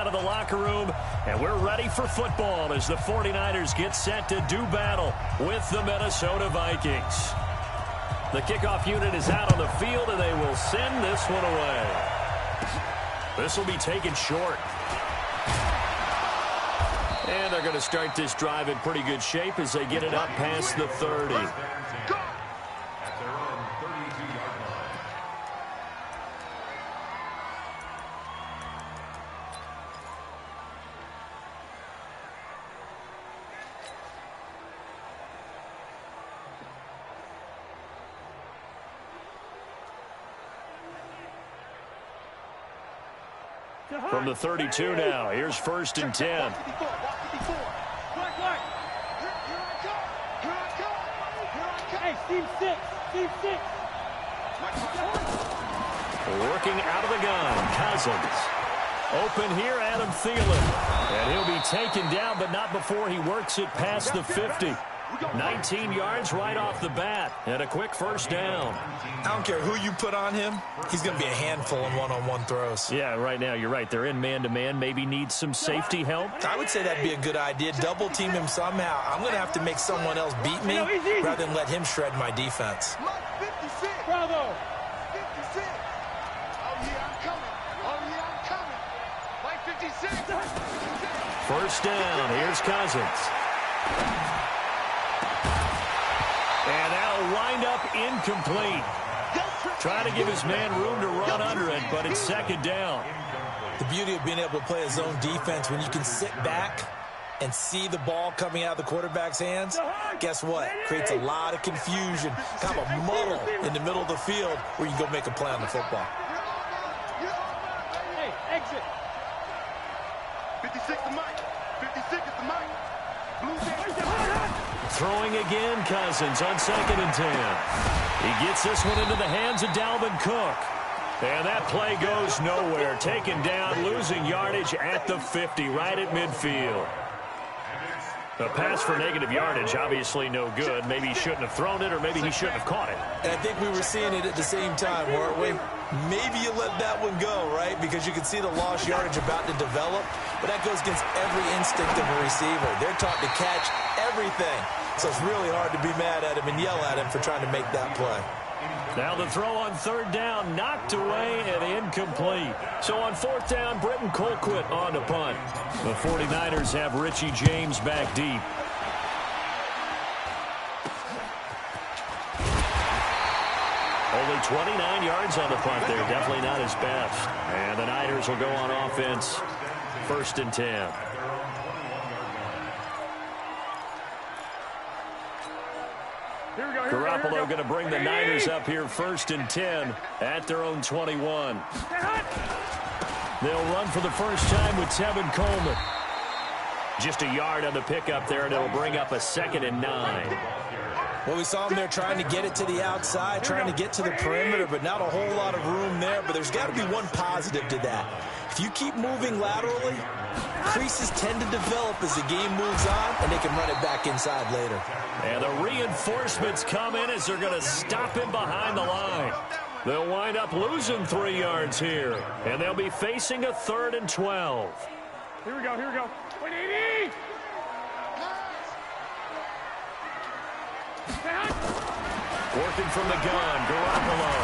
out of the locker room, and we're ready for football as the 49ers get set to do battle with the Minnesota Vikings. The kickoff unit is out on the field, and they will send this one away. This will be taken short. And they're going to start this drive in pretty good shape as they get it up past the 30. From the 32 now, here's 1st and 10. Working out of the gun, Cousins. Open here, Adam Thielen. And he'll be taken down, but not before he works it past the 50. 19 yards right off the bat, and a quick 1st down. I don't care who you put on him, he's going to be a handful in one-on-one throws. Yeah, right now, you're right. They're in man-to-man, maybe needs some safety help. I would say that'd be a good idea. Double-team him somehow. I'm going to have to make someone else beat me rather than let him shred my defense. Bravo! 56. Oh, yeah, I'm coming. Oh, yeah, I'm coming. Like 56. 1st down. Here's Cousins. And that'll wind up incomplete. Trying to give his man room to run under it, but it's 2nd down. The beauty of being able to play a zone defense, when you can sit back and see the ball coming out of the quarterback's hands, guess what? Creates a lot of confusion, kind of a muddle in the middle of the field where you can go make a play on the football. Hey, exit. 56 to Mike. 56 is the Mike. Throwing again, Cousins on 2nd and 10. He gets this one into the hands of Dalvin Cook. And that play goes nowhere. Taken down, losing yardage at the 50, right at midfield. A pass for negative yardage, obviously no good. Maybe he shouldn't have thrown it, or maybe he shouldn't have caught it. And I think we were seeing it at the same time, weren't we? Maybe you let that one go, right? Because you can see the lost yardage about to develop. But that goes against every instinct of a receiver. They're taught to catch everything. So it's really hard to be mad at him and yell at him for trying to make that play. Now the throw on 3rd down, knocked away and incomplete. So on 4th down, Britton Colquitt on to punt. The 49ers have Richie James back deep. Only 29 yards on the punt there. Definitely not his best. And the Niners will go on offense. 1st and 10. Garoppolo going to bring the Niners up here 1st and 10 at their own 21. They'll run for the first time with Tevin Coleman. Just a yard on the pickup there, and it'll bring up a 2nd and 9. Well, we saw him there trying to get it to the outside, trying to get to the perimeter, but not a whole lot of room there. But there's got to be one positive to that. If you keep moving laterally, creases tend to develop as the game moves on, and they can run it back inside later. And the reinforcements come in as they're going to stop him behind the line. They'll wind up losing 3 yards here, and they'll be facing a 3rd and 12. Here we go, here we go. 180! Working from the gun, Garoppolo.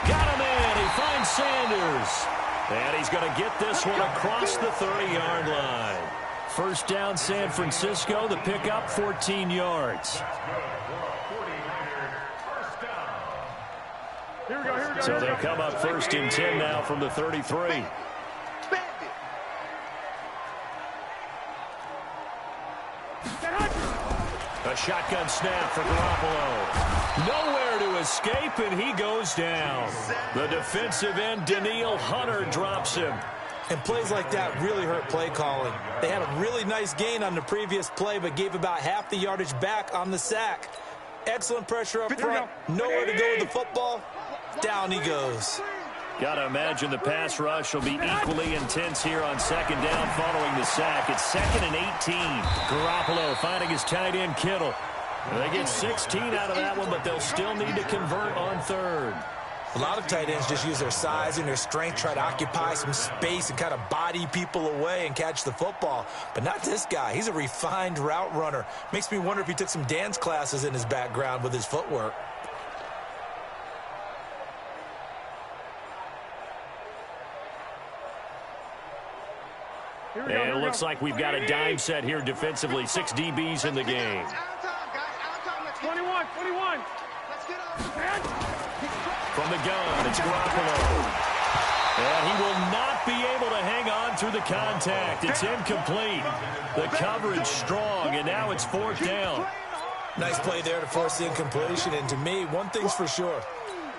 Got him in, he finds Sanders. And he's going to get this one across the 30-yard line. 1st down, San Francisco. The pickup, 14 yards. Here we go, here we go. So they'll come up 1st and 10 now from the 33. A shotgun snap for Garoppolo. Nowhere to escape, and he goes down. The defensive end, Danielle Hunter, drops him. And plays like that really hurt play calling. They had a really nice gain on the previous play, but gave about half the yardage back on the sack. Excellent pressure up front. Nowhere to go with the football. Down he goes. Got to imagine the pass rush will be equally intense here on 2nd down following the sack. It's 2nd and 18. Garoppolo finding his tight end, Kittle. They get 16 out of that one, but they'll still need to convert on 3rd. A lot of tight ends just use their size and their strength, try to occupy some space and kind of body people away and catch the football. But not this guy. He's a refined route runner. Makes me wonder if he took some dance classes in his background with his footwork. And it looks like we've got a dime set here defensively. 6 DBs in the game. 21. From the gun, it's Garoppolo. And he will not be able to hang on through the contact. It's incomplete. The coverage strong, and now it's 4th down. Nice play there to force the incompletion. And to me, one thing's for sure.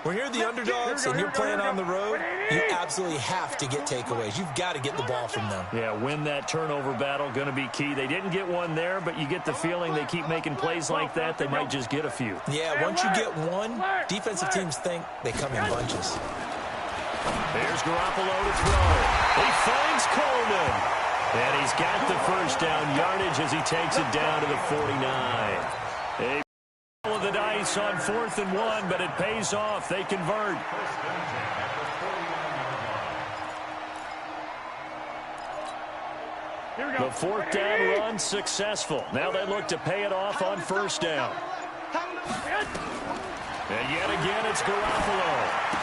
When you're the underdogs and you're playing on the road, you absolutely have to get takeaways. You've got to get the ball from them. Yeah, win that turnover battle, going to be key. They didn't get one there, but you get the feeling they keep making plays like that, they might just get a few. Yeah, once you get one, defensive teams think they come in bunches. There's Garoppolo to throw. He finds Coleman. And he's got the first down yardage as he takes it down to the 49. Of the dice on 4th and 1, but it pays off. They convert. The 4th down run successful. Now they look to pay it off on 1st down. And yet again, it's Garoppolo.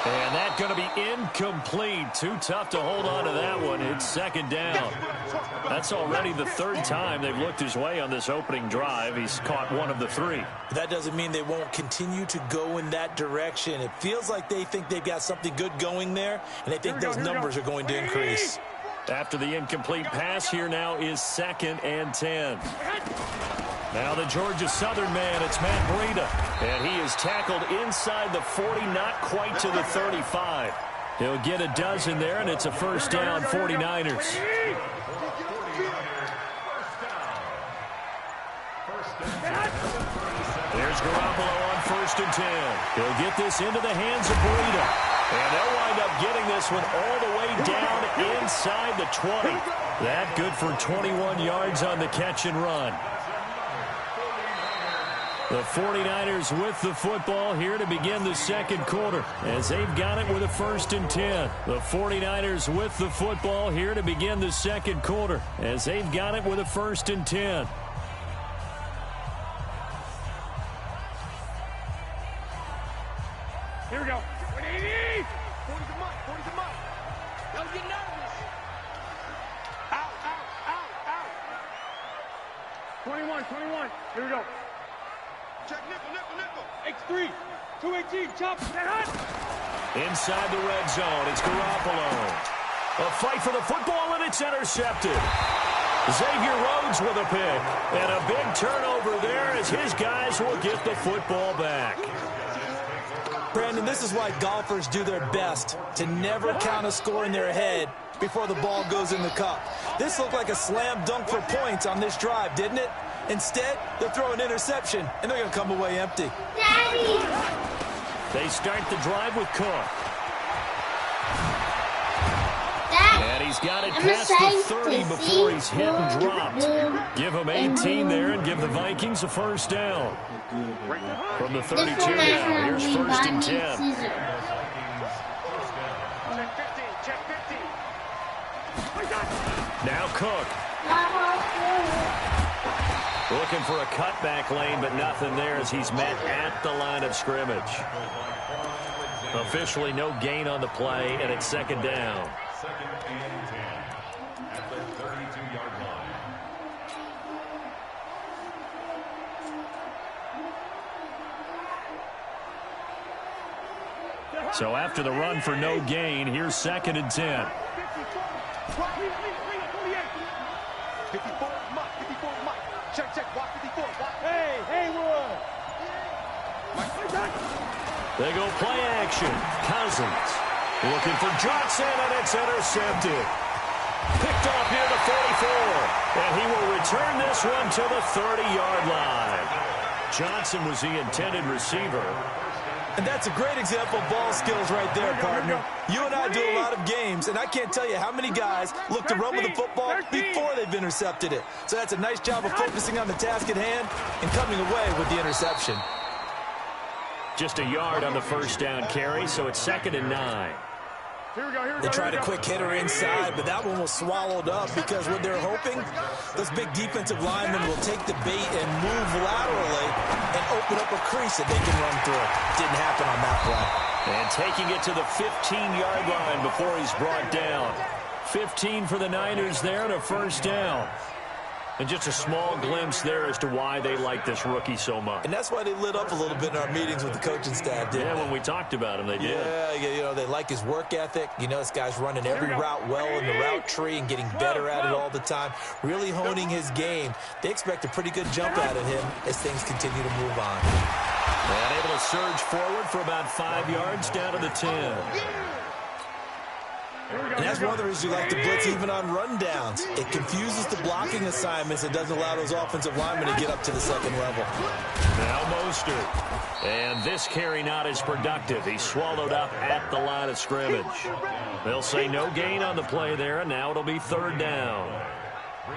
And that's going to be incomplete. Too tough to hold on to that one. It's 2nd down. That's already the 3rd time they've looked his way on this opening drive. He's caught 1 of the 3. That doesn't mean they won't continue to go in that direction. It feels like they think they've got something good going there, and they think those numbers are going to increase. After the incomplete pass, here now is 2nd and 10. Now the Georgia Southern man, it's Matt Breida. And he is tackled inside the 40, not quite to the 35. He'll get a dozen there, and it's a 1st down, 49ers. There's Garoppolo on 1st and 10. He'll get this into the hands of Breida. And they'll wind up getting this one all the way down inside the 20. That good for 21 yards on the catch and run. The 49ers with the football here to begin the 2nd quarter as they've got it with a 1st and 10. The 49ers with the football here to begin the 2nd quarter as they've got it with a 1st and 10. Here we go. 180. 40 to Mike. Don't get nervous. Out. 21. Here we go. Check nickel. X3. 218. Chop. That hot. Inside the red zone, it's Garoppolo. A fight for the football, and it's intercepted. Xavier Rhodes with a pick. And a big turnover there as his guys will get the football back. Brandon, this is why golfers do their best to never count a score in their head before the ball goes in the cup. This looked like a slam dunk for points on this drive, didn't it? Instead, they'll throw an interception, and they're going to come away empty. Daddy! They start the drive with Cook. Dad, And he's got it I'm past the excited 30 to before see he's hit and dropped. Give him 18 there and give the Vikings a 1st down. From the 32 this one now, here's 1st and 10. Check 15. Now Cook. Looking for a cutback lane, but nothing there as he's met at the line of scrimmage. Officially no gain on the play, and it's 2nd down. 2nd and 10 at the 32-yard line. So after the run for no gain, here's 2nd and 10. 54, Mike. Check. Watch 54. Hey, Haywood. They go play action. Cousins looking for Johnson, and it's intercepted. Picked off near the 44, and he will return this one to the 30-yard line. Johnson was the intended receiver. And that's a great example of ball skills right there, partner. You and I do a lot of games, and I can't tell you how many guys look to run with the football before they've intercepted it. So that's a nice job of focusing on the task at hand and coming away with the interception. just a yard on the first down carry, so it's 2nd and 9. They tried a quick hitter inside, but that one was swallowed up because what they're hoping, those big defensive linemen will take the bait and move laterally and open up a crease that they can run through. Didn't happen on that play. And taking it to the 15-yard line before he's brought down. 15 for the Niners there and a first down. And just a small glimpse there as to why they like this rookie so much. And that's why they lit up a little bit in our meetings with the coaching staff, didn't they? When we talked about him, they did. Yeah, they like his work ethic. You know, this guy's running every route well in the route tree and getting better at it all the time, really honing his game. They expect a pretty good jump out of him as things continue to move on. And able to surge forward for about 5 yards down to the 10. And that's one of the reasons you like to blitz even on rundowns. It confuses the blocking assignments. It doesn't allow those offensive linemen to get up to the second level. Now Mostert. And this carry not as productive. He's swallowed up at the line of scrimmage. They'll say no gain on the play there, and now it'll be 3rd down.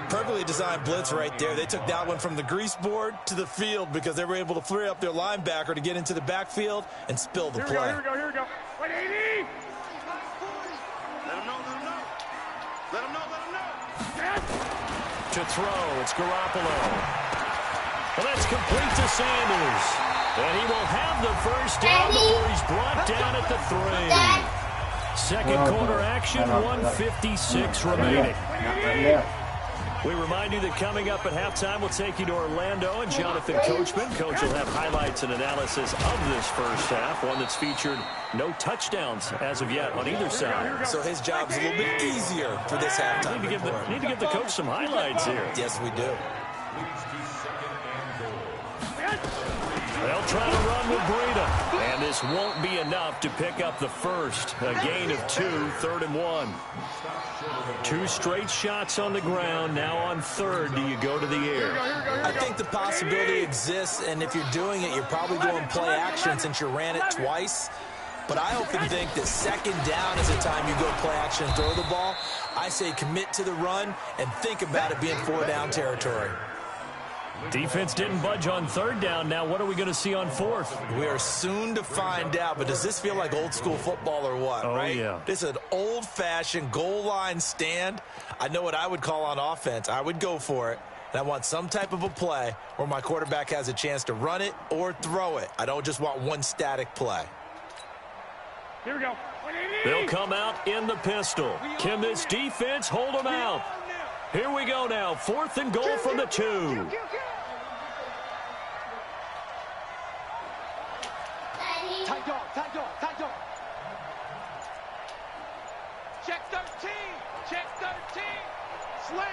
Perfectly designed blitz right there. They took that one from the grease board to the field because they were able to free up their linebacker to get into the backfield and spill the play. Here we go. 180. Let him know. To throw, it's Garoppolo. Well, that's complete to Sanders. And he will have the first down before he's brought down at the 3. Second quarter action, 1:56 remaining. We remind you that coming up at halftime, we'll take you to Orlando and Jonathan Coachman. Coach will have highlights and analysis of this first half, one that's featured no touchdowns as of yet on either side. So his job's a little bit easier for this halftime. Need to give the coach some highlights here. Yes, we do. They'll try to run with Breida. And this won't be enough to pick up the first. A gain of 2, 3rd and 1. 2 straight shots on the ground. Now on 3rd, do you go to the air? I think the possibility exists, and if you're doing it, you're probably going play action since you ran it twice. But I often think that 2nd down is the time you go play action and throw the ball. I say commit to the run and think about it being 4-down territory. Defense didn't budge on 3rd down. Now what are we going to see on 4th? We are soon to find out, but does this feel like old school football or what, right? Yeah. This is an old-fashioned goal line stand. I know what I would call on offense. I would go for it, and I want some type of a play where my quarterback has a chance to run it or throw it. I don't just want one static play. Here we go. 180. They'll come out in the pistol. Can this defense hold them out? Here we go now. 4th and goal from the 2. Tight dog. Check 13. Slam.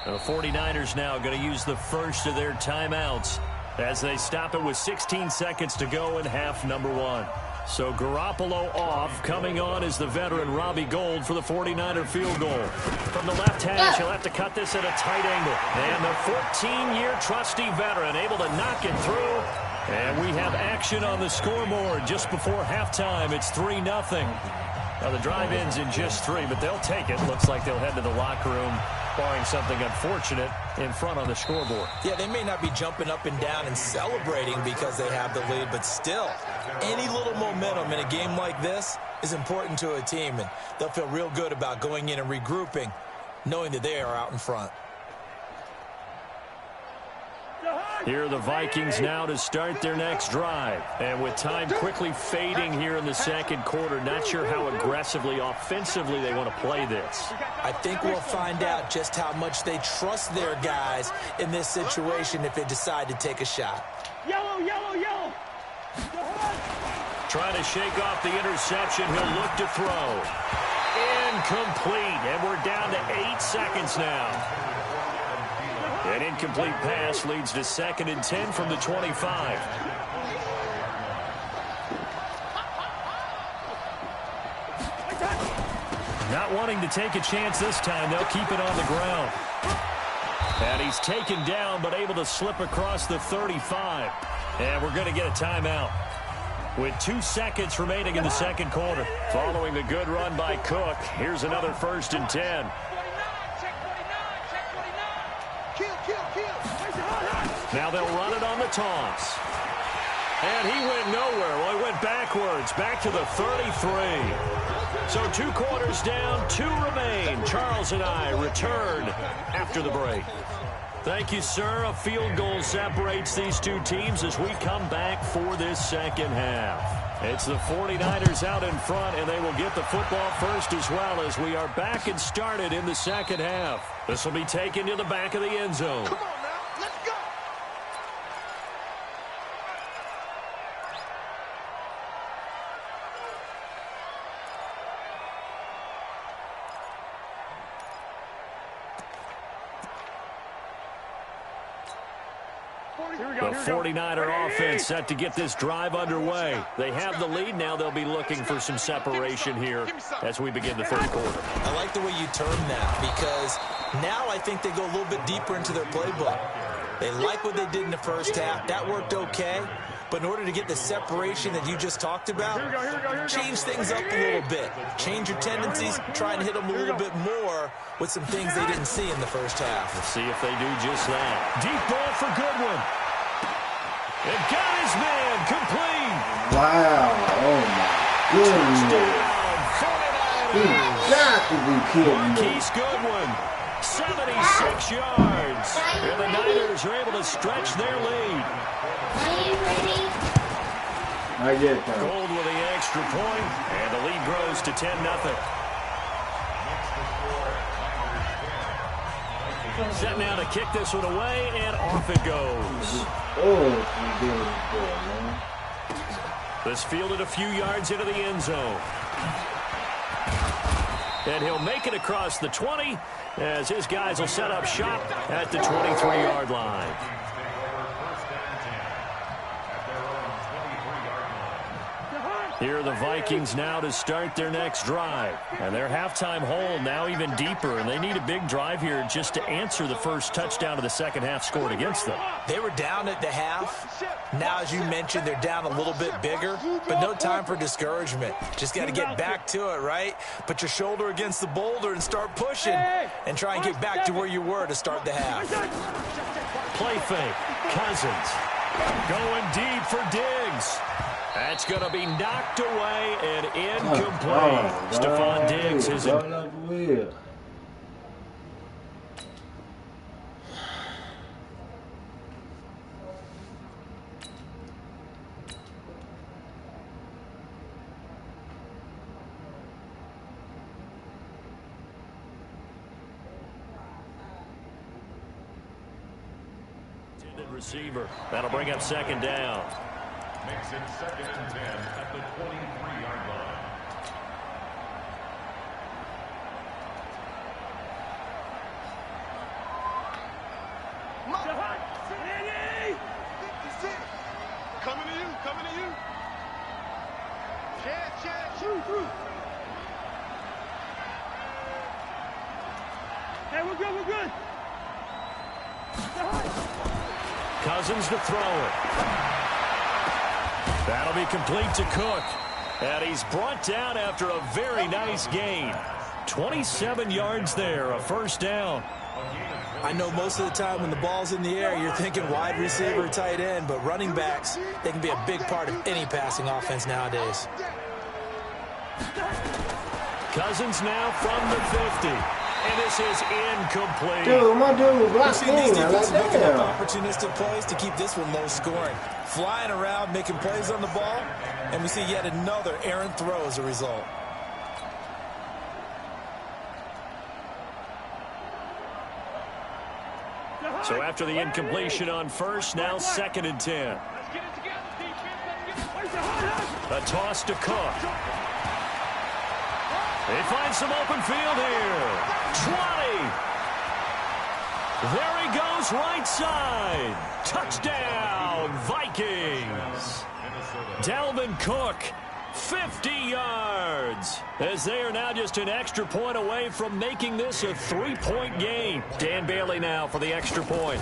The 49ers now going to use the first of their timeouts as they stop it with 16 seconds to go in half number 1. So Garoppolo off. Coming on is the veteran Robbie Gould for the 49er field goal. From the left hash, he'll have to cut this at a tight angle. And the 14-year trusty veteran able to knock it through. And we have action on the scoreboard just before halftime. It's 3-0. Now the drive ends in just 3, but they'll take it. Looks like they'll head to the locker room, barring something unfortunate in front on the scoreboard. Yeah, they may not be jumping up and down and celebrating because they have the lead, but still, any little momentum in a game like this is important to a team, and they'll feel real good about going in and regrouping, knowing that they are out in front. Here are the Vikings now to start their next drive. And with time quickly fading here in the second quarter, not sure how aggressively, offensively they want to play this. I think we'll find out just how much they trust their guys in this situation if they decide to take a shot. Yellow. Trying to shake off the interception. He'll look to throw. Incomplete. And we're down to 8 seconds now. An incomplete pass leads to 2nd and 10 from the 25. Not wanting to take a chance this time. They'll keep it on the ground. And he's taken down, but able to slip across the 35. And we're going to get a timeout. With 2 seconds remaining in the second quarter. Following the good run by Cook, here's another 1st and 10. Now they'll run it on the toss. And he went nowhere. Well, he went backwards, back to the 33. So 2 quarters down, 2 remain. Charles and I return after the break. Thank you, sir. A field goal separates these two teams as we come back for this second half. It's the 49ers out in front, and they will get the football first as well as we are back and started in the second half. This will be taken to the back of the end zone. Come on now, let's go. The 49er offense set to get this drive underway. They have the lead. Now they'll be looking for some separation here as we begin the third quarter. I like the way you term that because now I think they go a little bit deeper into their playbook. They like what they did in the first half. That worked okay. But in order to get the separation that you just talked about, change things up a little bit. Change your tendencies, try and hit them a little bit more with some things they didn't see in the first half. Let's see if they do just that. Deep ball for Goodwin. It got his man complete. Wow. Oh, my goodness. You got to be kidding me. Marquise Goodwin, 76 yards. And the Niners are able to stretch their lead. I get that. Gold with the extra point, and the lead grows to 10-0. Set now to kick this one away, and off it goes. This fielded a few yards into the end zone. And he'll make it across the 20 as his guys will set up shop at the 23-yard line. Here are the Vikings now to start their next drive. And their halftime hole now even deeper, and they need a big drive here just to answer the first touchdown of the second half scored against them. They were down at the half. Now, as you mentioned, they're down a little bit bigger, but no time for discouragement. Just got to get back to it, right? Put your shoulder against the boulder and start pushing and try and get back to where you were to start the half. Play fake. Cousins going deep for Diggs. That's going to be knocked away and incomplete. Stephon Diggs is in. Receiver. That'll bring up second down. Makes it 2nd and 10 at the 23-yard line. Coming to you, coming to you. Chance, shoot. Hey, we're good. Cousins to throw it. That'll be complete to Cook. And he's brought down after a very nice gain. 27 yards there, a first down. I know most of the time when the ball's in the air, you're thinking wide receiver, tight end, but running backs, they can be a big part of any passing offense nowadays. Cousins now from the 50. And this is incomplete. Dude, my dude, We've seen these defenses making up opportunistic plays to keep this one low scoring. Flying around, making plays on the ball, and we see yet another errant throw as a result. So after the incompletion on first, now 2nd and 10. A toss to Cook. They find some open field here. 20. There he goes, right side. Touchdown, Vikings. Dalvin Cook, 50 yards. As they are now just an extra point away from making this a 3-point game. Dan Bailey now for the extra point.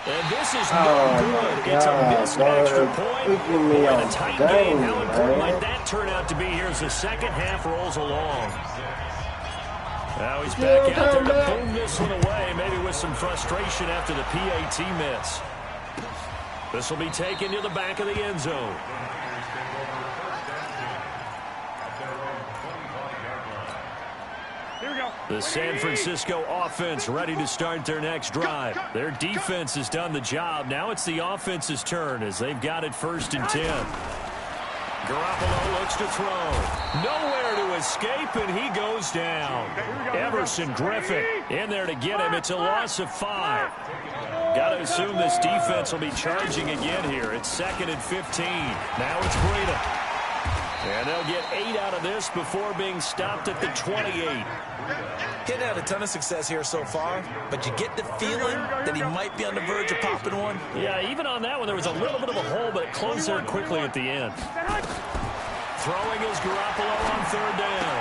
And this is no good. It's a missed extra point. Boy, in a tight game, how important might that turn out to be here as the second half rolls along? Now he's back out there to boom this one away, maybe with some frustration after the PAT miss. This will be taken to the back of the end zone. Here we go. The San Francisco offense ready to start their next drive. Their defense has done the job. Now it's the offense's turn as they've got it 1st and 10. Garoppolo looks to throw. Nowhere to escape, and he goes down. Everson Griffin in there to get him. It's a loss of 5. Got to assume this defense will be charging again here. It's 2nd and 15. Now it's Breida. And they'll get 8 out of this before being stopped at the 28. He's had a ton of success here so far, but you get the feeling that he might be on the verge of popping one. Yeah, even on that one, there was a little bit of a hole, but it closed there quickly at the end. Throwing is Garoppolo on 3rd down.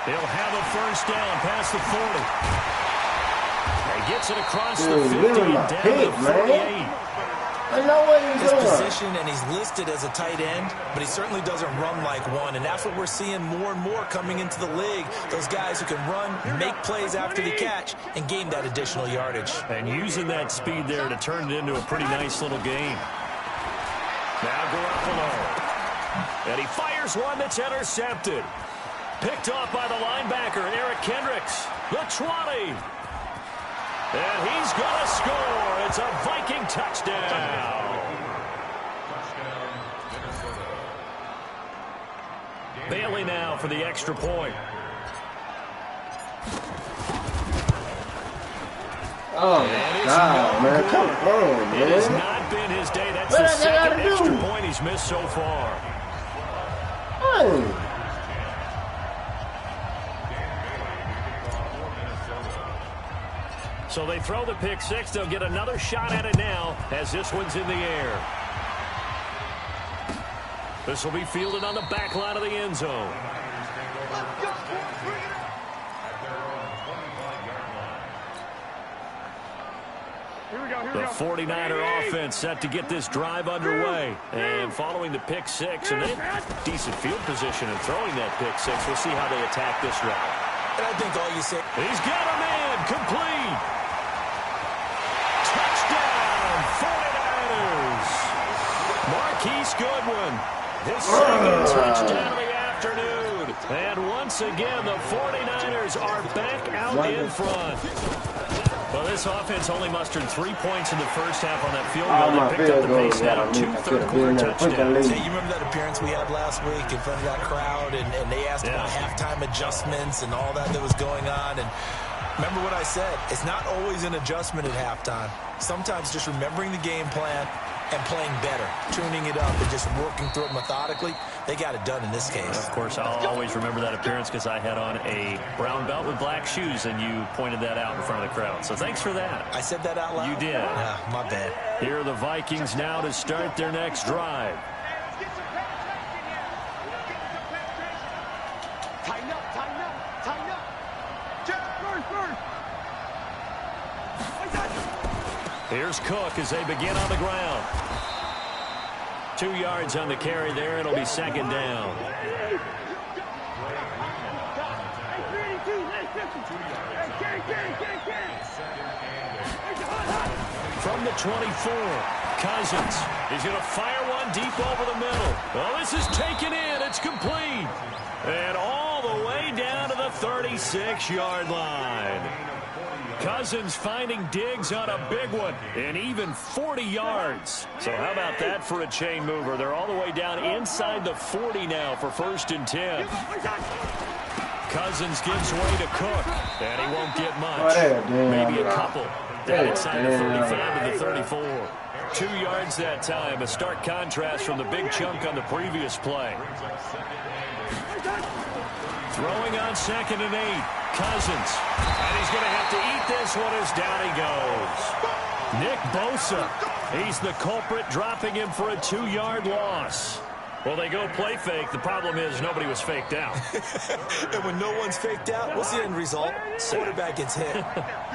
He'll have a 1st down past the 40. He gets it across the 50 and down to the 48. I know what he's His doing. position, and he's listed as a tight end, but he certainly doesn't run like one, and that's what we're seeing more and more coming into the league. Those guys who can run, make plays after the catch, and gain that additional yardage. And using that speed there to turn it into a pretty nice little game. Now Garoppolo. And he fires one that's intercepted. Picked off by the linebacker, Eric Kendricks. The 20. And he's going to score. It's a Viking touchdown. Bailey now for the extra point. Oh, my God, man. Come on, man. It has not been his day. That's the 2nd extra point he's missed so far. Hey. So they throw the pick 6. They'll get another shot at it now as this one's in the air. This will be fielded on the back line of the end zone. The 49er offense set to get this drive underway. And following the pick 6, and they have decent field position in throwing that pick 6. We'll see how they attack this route. And I think all you say... He's got him in. Complete. Touchdown, 49ers. Marquise Goodwin. His 2nd touchdown of the afternoon. And once again, the 49ers are back out in front. Well, this offense only mustered 3 points in the first half on that field goal. They picked up the pace now, 2 third-quarter touchdowns. Hey, you remember that appearance we had last week in front of that crowd, and they asked about halftime adjustments and all that was going on, and remember what I said, it's not always an adjustment at halftime. Sometimes just remembering the game plan and playing better, tuning it up and just working through it methodically. They got it done in this case. Of course, I'll always remember that appearance because I had on a brown belt with black shoes, and you pointed that out in front of the crowd. So thanks for that. I said that out loud? You did. Yeah, my bad. Here are the Vikings now to start their next drive. Tighten up, tighten up, tighten up. Here's Cook as they begin on the ground. 2 yards on the carry there. It'll be 2nd down. From the 24, Cousins. He's going to fire one deep over the middle. Well, this is taken in. It's complete. And all the way down to the 36-yard line. Cousins finding Diggs on a big one, and even 40 yards. So how about that for a chain mover? They're all the way down inside the 40 now for 1st and 10. Cousins gives way to Cook, and he won't get much. Maybe a couple. Down inside the 35 to the 34. 2 yards that time, a stark contrast from the big chunk on the previous play. Throwing on 2nd and 8. Cousins. And he's going to have to eat this one as down he goes. Nick Bosa. He's the culprit, dropping him for a 2-yard loss. Well, they go play fake. The problem is nobody was faked out. And when no one's faked out, what's the end result? Quarterback gets hit.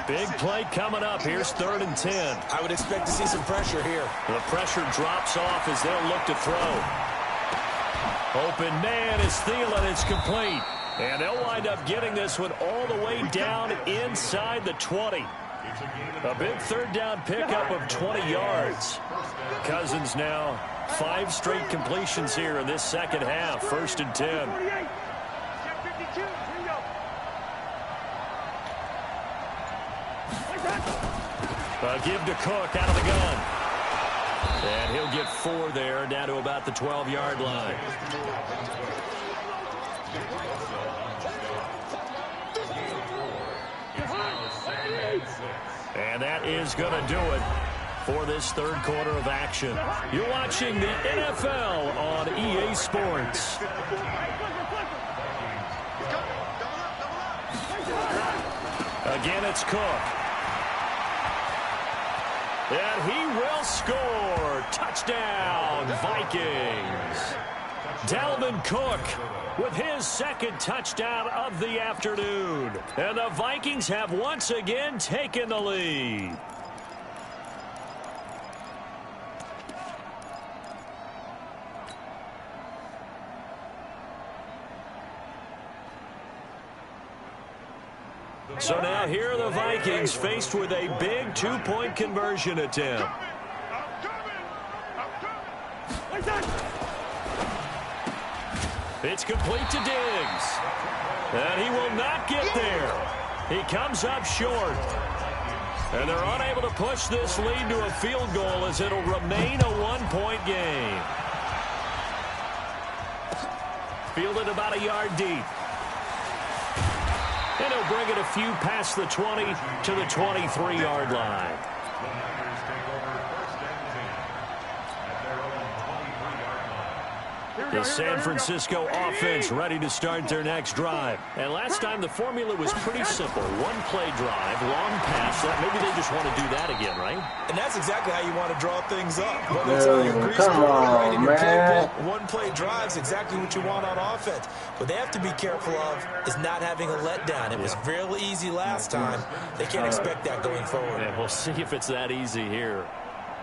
Big play coming up. Here's 3rd and 10. I would expect to see some pressure here. The pressure drops off as they'll look to throw. Open man is Thielen. It's complete. And they'll wind up getting this one all the way down inside the 20. A big third down pickup of 20 yards. Cousins now 5 straight completions here in this second half. 1st and 10. Give to Cook out of the gun. And he'll get 4 there, down to about the 12-yard line. And that is going to do it for this third quarter of action. You're watching the NFL on EA Sports. Again, it's Cook. And he will score. Touchdown, Vikings. Dalvin Cook with his second touchdown of the afternoon. And the Vikings have once again taken the lead. So now here are the Vikings faced with a big 2-point conversion attempt. It's complete to Diggs. And he will not get there. He comes up short. And they're unable to push this lead to a field goal as it'll remain a 1-point game. Fielded about a yard deep. And he'll bring it a few past the 20 to the 23-yard line. The San Francisco offense ready to start their next drive. And last time the formula was pretty simple. 1-play drive, long pass. Maybe they just want to do that again, right? And that's exactly how you want to draw things up. Whether it's on your grease board, right, in your playbook, 1-play drive is exactly what you want on offense. What they have to be careful of is not having a letdown. It was real easy last time. They can't expect that going forward. And we'll see if it's that easy here.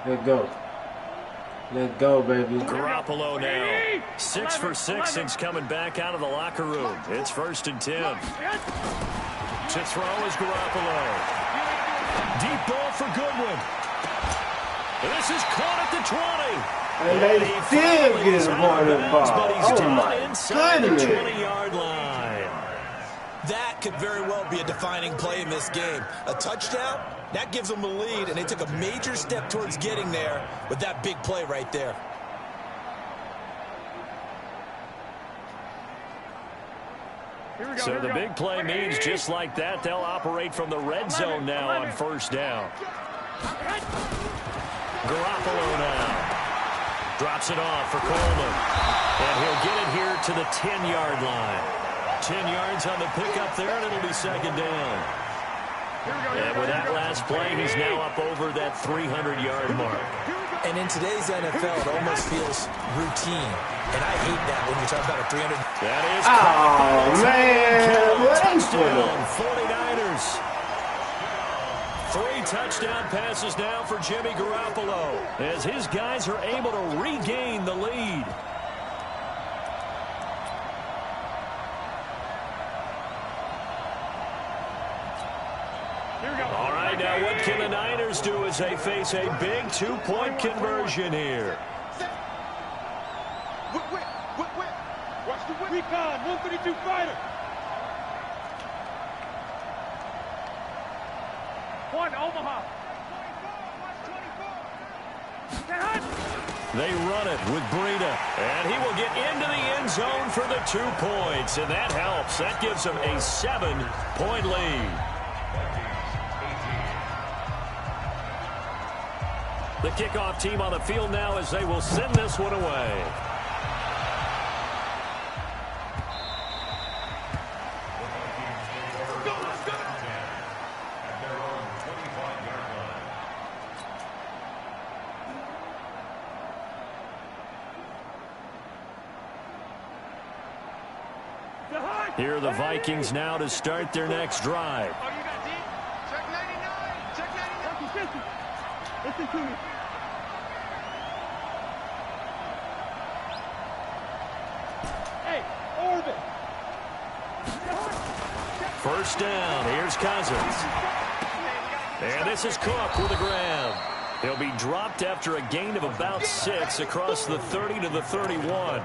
Let's go. Let's go, baby. Garoppolo now. 6 for 6 since coming back out of the locker room. It's 1st and 10. To throw is Garoppolo. Deep ball for Goodwin. And this is caught at the 20. And they still get a point of the ball. But he's Oh, my inside the goodness. 20-yard line. That could very well be a defining play in this game. A touchdown, that gives them the lead, and they took a major step towards getting there with that big play right there. So the big play means just like that, they'll operate from the red zone now on 1st down. Garoppolo now. Drops it off for Coleman. And he'll get it here to the 10-yard line. 10 yards on the pickup there, and it'll be 2nd down. And with that last play, he's now up over that 300-yard mark. And in today's NFL, it almost feels routine. And I hate that when you talk about a 300. That is Oh, man. What is touchdown, 49ers. 3 touchdown passes now for Jimmy Garoppolo as his guys are able to regain the lead. All right, now what can the Niners do as they face a big 2-point conversion here? Watch the recon, 132 fighter. 1, Omaha. They run it with Breida, and he will get into the end zone for the 2 points, and that helps. That gives them a 7-point lead. The kickoff team on the field now as they will send this one away. Here are the Vikings now to start their next drive. Oh, you got deep? Check 99. Check 99. Listen to me. Hey, Orban. First down. Here's Cousins. And this is Cook with a grab. He'll be dropped after a gain of about 6 across the 30 to the 31.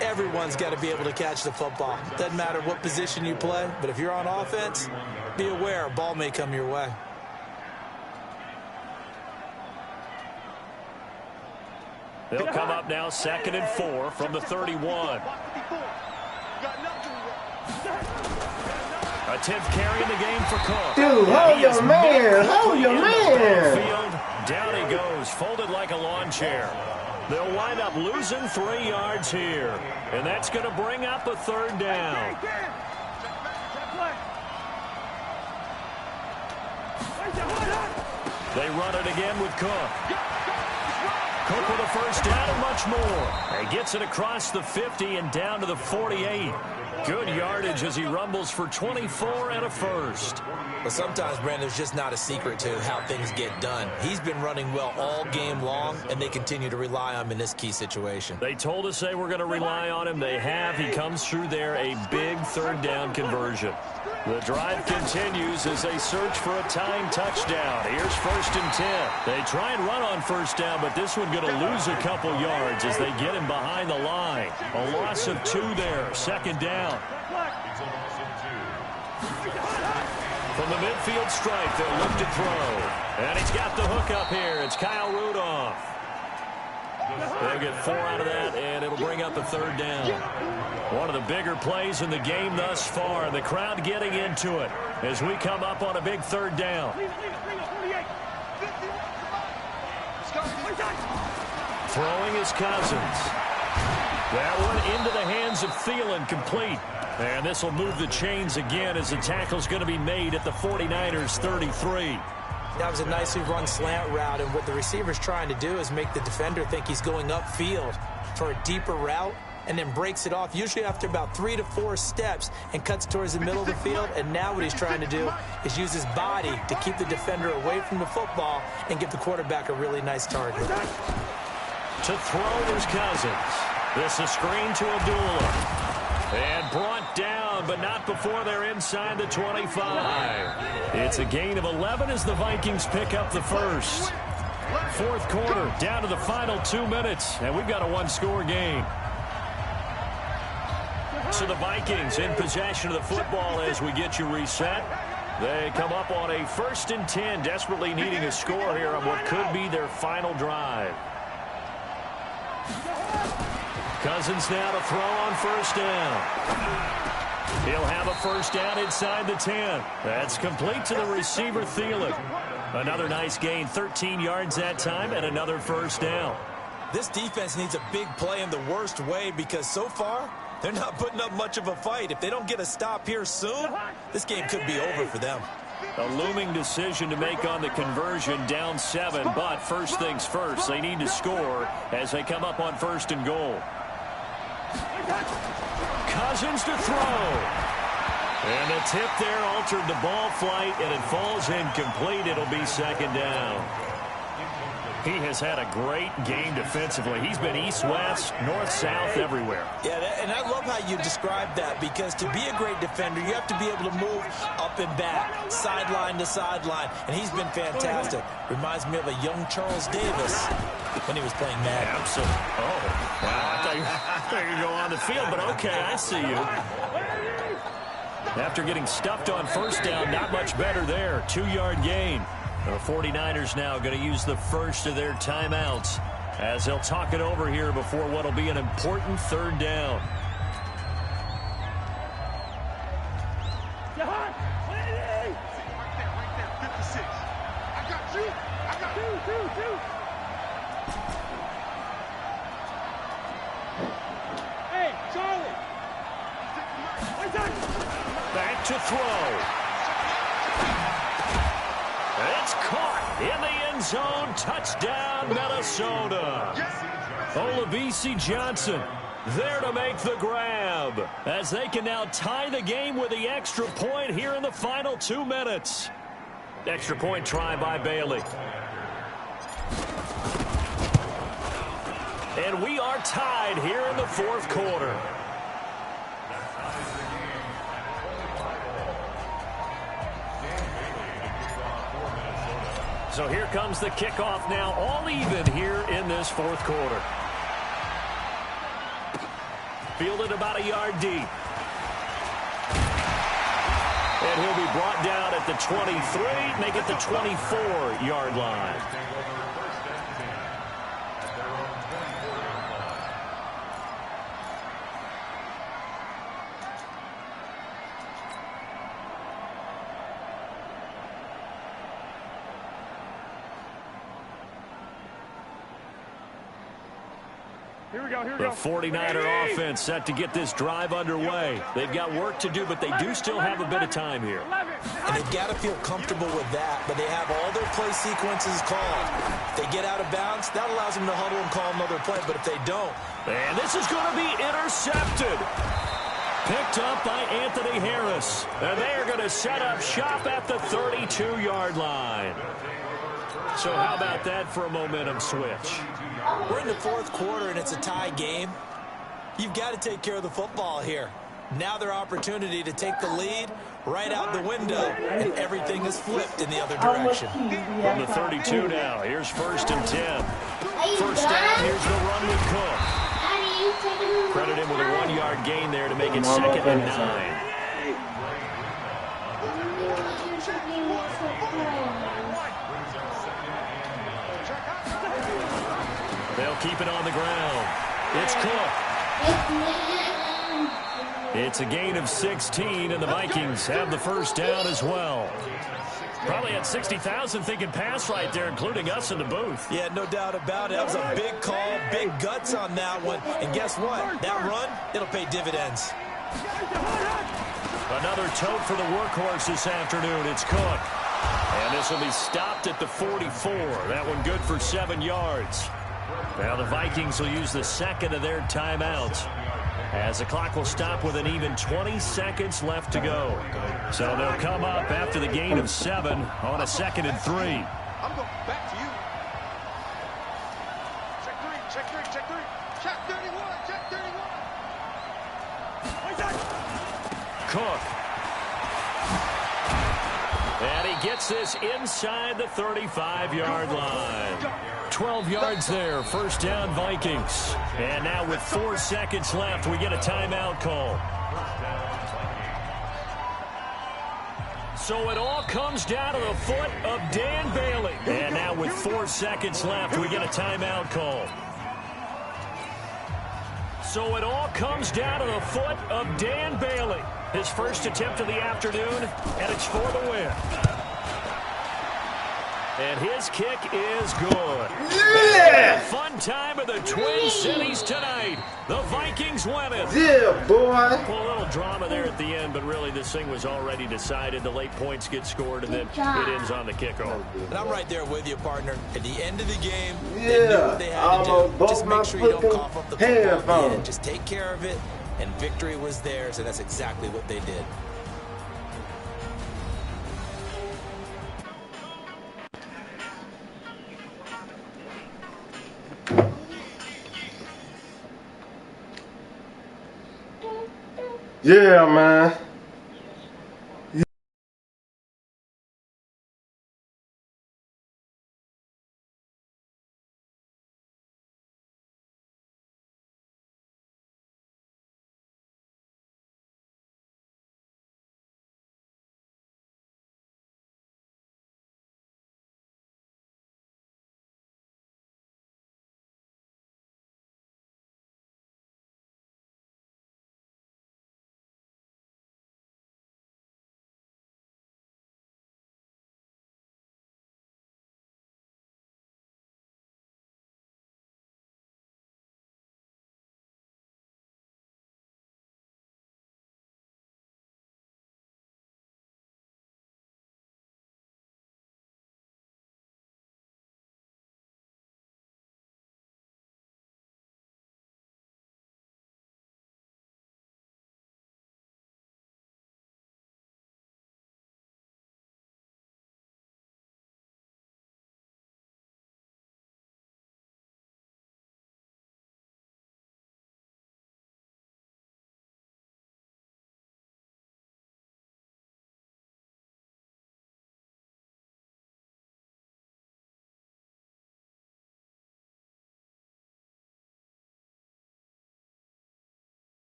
Everyone's got to be able to catch the football. Doesn't matter what position you play, but if you're on offense, be aware a ball may come your way. They'll come up now 2nd and 4 from the 31. A 10th carry in the game for Cook. Dude, hold your man. Hold your man. Down he goes, folded like a lawn chair. They'll wind up losing 3 yards here. And that's going to bring up a 3rd down. They run it again with Cook. Cook with a first down and much more. He gets it across the 50 and down to the 48. Good yardage as he rumbles for 24 and a first. But sometimes, Brandon, there's just not a secret to how things get done. He's been running well all game long, and they continue to rely on him in this key situation. They told us they were going to rely on him. They have. He comes through there, a big 3rd down conversion. The drive continues as they search for a tying touchdown. Here's 1st and 10. They try and run on 1st down, but this one going to lose a couple yards as they get him behind the line. A loss of 2 there. 2nd down. From the midfield stripe, they'll look to throw. And he's got the hook up here. It's Kyle Rudolph. They'll get 4 out of that, and it'll bring up a 3rd down. One of the bigger plays in the game thus far. The crowd getting into it as we come up on a big 3rd down. Throwing is Cousins. That one into the hands of Thielen, complete. And this will move the chains again as the tackle's going to be made at the 49ers 33. That was a nicely run slant route, and what the receiver's trying to do is make the defender think he's going upfield for a deeper route, and then breaks it off, usually after about 3 to 4 steps, and cuts towards the middle of the field. And now what he's trying to do is use his body to keep the defender away from the football and give the quarterback a really nice target. To throw, there's Cousins. This is screen to Abdullah. And brought down, but not before they're inside the 25. It's a gain of 11 as the Vikings pick up the first. 4th quarter, down to the final 2 minutes, and we've got a 1-score game. So the Vikings in possession of the football as we get you reset. They come up on a 1st and 10, desperately needing a score here on what could be their final drive. Cousins now to throw on 1st down. He'll have a 1st down inside the 10. That's complete to the receiver, Thielen. Another nice gain, 13 yards that time, and another 1st down. This defense needs a big play in the worst way because so far, they're not putting up much of a fight. If they don't get a stop here soon, this game could be over for them. A looming decision to make on the conversion, down 7, but first things first, they need to score as they come up on 1st and goal. Cousins to throw. And the tip there altered the ball flight, and it falls incomplete. It'll be 2nd down. He has had a great game defensively. He's been east-west, north-south, everywhere. Yeah, and I love how you described that, because to be a great defender, you have to be able to move up and back, sideline to sideline, and he's been fantastic. Reminds me of a young Charles Davis when he was playing Madden. Absolutely. Oh, wow. I thought you were going to go on the field, but okay, I see you. After getting stuffed on 1st down, not much better there. 2-yard gain. The 49ers now going to use the first of their timeouts as they'll talk it over here before what will be an important 3rd down. Hey, Charlie! Back to throw. It's caught in the end zone. Touchdown, Minnesota. Olabisi Johnson there to make the grab as they can now tie the game with the extra point here in the final 2 minutes. Extra point try by Bailey. And we are tied here in the 4th quarter. So here comes the kickoff now, all even here in this fourth quarter. Fielded about a yard deep. And he'll be brought down at the 23, make it the 24-yard line. The 49er offense set to get this drive underway. They've got work to do, but they do still have a bit of time here. And they've got to feel comfortable with that, but they have all their play sequences called. If they get out of bounds, that allows them to huddle and call another play, but if they don't. And this is going to be intercepted. Picked up by Anthony Harris. And they are going to set up shop at the 32-yard line. So how about that for a momentum switch? We're in the fourth quarter, and it's a tie game. You've got to take care of the football here. Now their opportunity to take the lead right out the window, and everything is flipped in the other direction. From the 32 now, here's 1st and 10. First down, here's the run with Cook. Credit him with a 1-yard gain there to make it 2nd and 9. They'll keep it on the ground. It's Cook. It's a gain of 16, and the Vikings have the first down as well. Probably had 60,000 thinking pass right there, including us in the booth. Yeah, no doubt about it. That was a big call, big guts on that one. And guess what? That run, it'll pay dividends. Another tote for the workhorse this afternoon. It's Cook. And this will be stopped at the 44. That one good for 7 yards. Now the Vikings will use the second of their timeouts, as the clock will stop with an even 20 seconds left to go. So they'll come up after the gain of 7 on a 2nd and 3. I'm going back to you. Check 3, check 3, check 3. Check 31, check 31. Cook. And he gets this inside the 35-yard line. 12 yards there, first down Vikings. And now with 4 seconds left, we get a timeout call. So it all comes down to the foot of Dan Bailey. And now with 4 seconds left, we get a timeout call. So it all comes down to the foot of Dan Bailey. His first attempt of the afternoon, and it's for the win. And his kick is good. Yeah! Fun time of the Twin Cities tonight. The Vikings win it. Yeah, boy. Well, a little drama there at the end, but really this thing was already decided. The late points get scored, and then it ends on the kickoff. And I'm right there with you, partner. At the end of the game, they knew Yeah, what they had to do. Just make sure you don't fucking cough up the football at the headphones. end. Just take care of it, and victory was theirs, and that's exactly what they did. Yeah, man.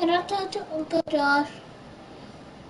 Can I talk to Uncle Josh?